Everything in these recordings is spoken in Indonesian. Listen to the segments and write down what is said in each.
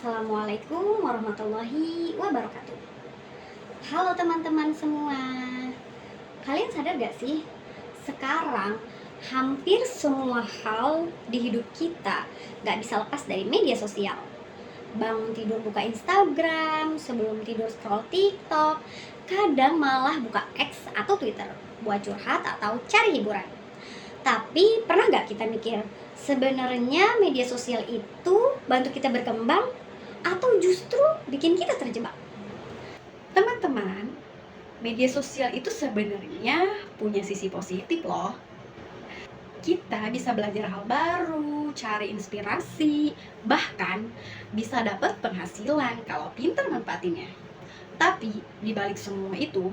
Assalamualaikum warahmatullahi wabarakatuh. Halo teman-teman semua. Kalian sadar gak sih? Sekarang hampir semua hal di hidup kita gak bisa lepas dari media sosial. Bangun tidur buka Instagram, sebelum tidur scroll TikTok, kadang malah buka X atau Twitter buat curhat atau cari hiburan. Tapi pernah nggak kita mikir, sebenarnya media sosial itu bantu kita berkembang atau justru bikin kita terjebak? Teman-teman, media sosial itu sebenarnya punya sisi positif loh. Kita bisa belajar hal baru, cari inspirasi, bahkan bisa dapat penghasilan kalau pintar manfaatinnya. Tapi di balik semua itu,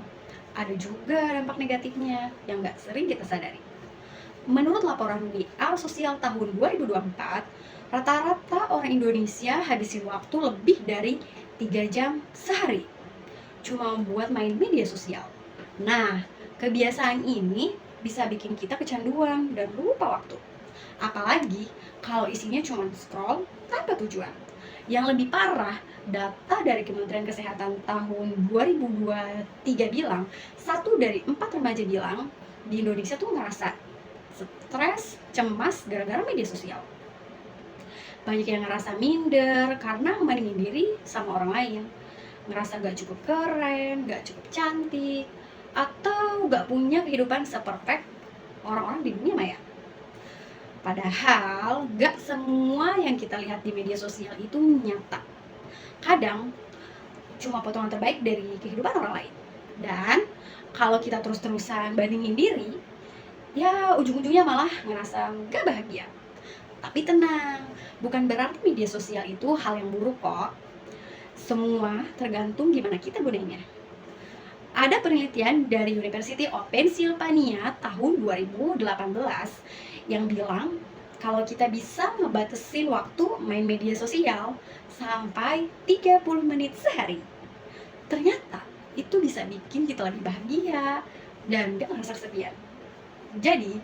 ada juga dampak negatifnya yang nggak sering kita sadari. Menurut laporan WR Sosial tahun 2024, rata-rata orang Indonesia habisin waktu lebih dari 3 jam sehari cuma buat main media sosial. Nah, kebiasaan ini bisa bikin kita kecanduan dan lupa waktu. Apalagi kalau isinya cuma scroll tanpa tujuan. Yang lebih parah, data dari Kementerian Kesehatan tahun 2023 bilang, 1 dari 4 remaja bilang di Indonesia tuh ngerasa stres, cemas gara-gara media sosial. Banyak yang ngerasa minder karena membandingin diri sama orang lain, ngerasa gak cukup keren, gak cukup cantik, atau gak punya kehidupan seperfect orang-orang di dunia maya. Padahal gak semua yang kita lihat di media sosial itu nyata. Kadang cuma potongan terbaik dari kehidupan orang lain. Dan kalau kita terus-terusan bandingin diri, ya ujung-ujungnya malah ngerasa gak bahagia. Tapi tenang, bukan berarti media sosial itu hal yang buruk kok. Semua tergantung gimana kita gunanya. Ada penelitian dari University of Pennsylvania tahun 2018 yang bilang kalau kita bisa ngebatasin waktu main media sosial sampai 30 menit sehari, ternyata itu bisa bikin kita lebih bahagia dan gak merasa kesepian. Jadi,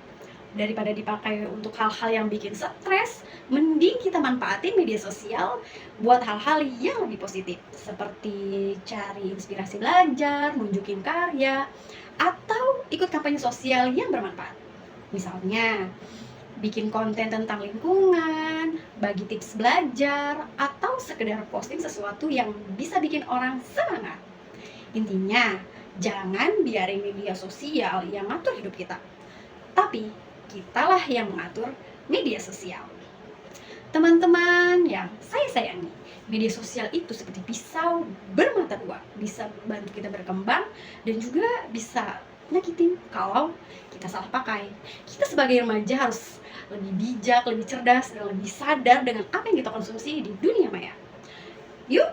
daripada dipakai untuk hal-hal yang bikin stres, mending kita manfaatin media sosial buat hal-hal yang lebih positif, seperti cari inspirasi belajar, nunjukin karya, atau ikut kampanye sosial yang bermanfaat. Misalnya, bikin konten tentang lingkungan, bagi tips belajar, atau sekedar posting sesuatu yang bisa bikin orang semangat. Intinya, jangan biarin media sosial yang ngatur hidup kita, tapi kitalah yang mengatur media sosial. Teman-teman yang saya sayangi, media sosial itu seperti pisau bermata dua, bisa membantu kita berkembang dan juga bisa nyakitin kalau kita salah pakai. Kita sebagai remaja harus lebih bijak, lebih cerdas, dan lebih sadar dengan apa yang kita konsumsi di dunia maya. Yuk,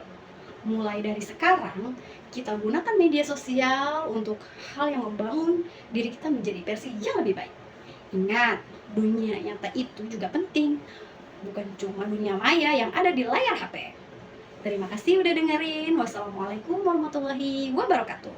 mulai dari sekarang kita gunakan media sosial untuk hal yang membangun diri kita menjadi versi yang lebih baik. Ingat, dunia nyata itu juga penting, bukan cuma dunia maya yang ada di layar HP. Terima kasih udah dengerin. Wassalamualaikum warahmatullahi wabarakatuh.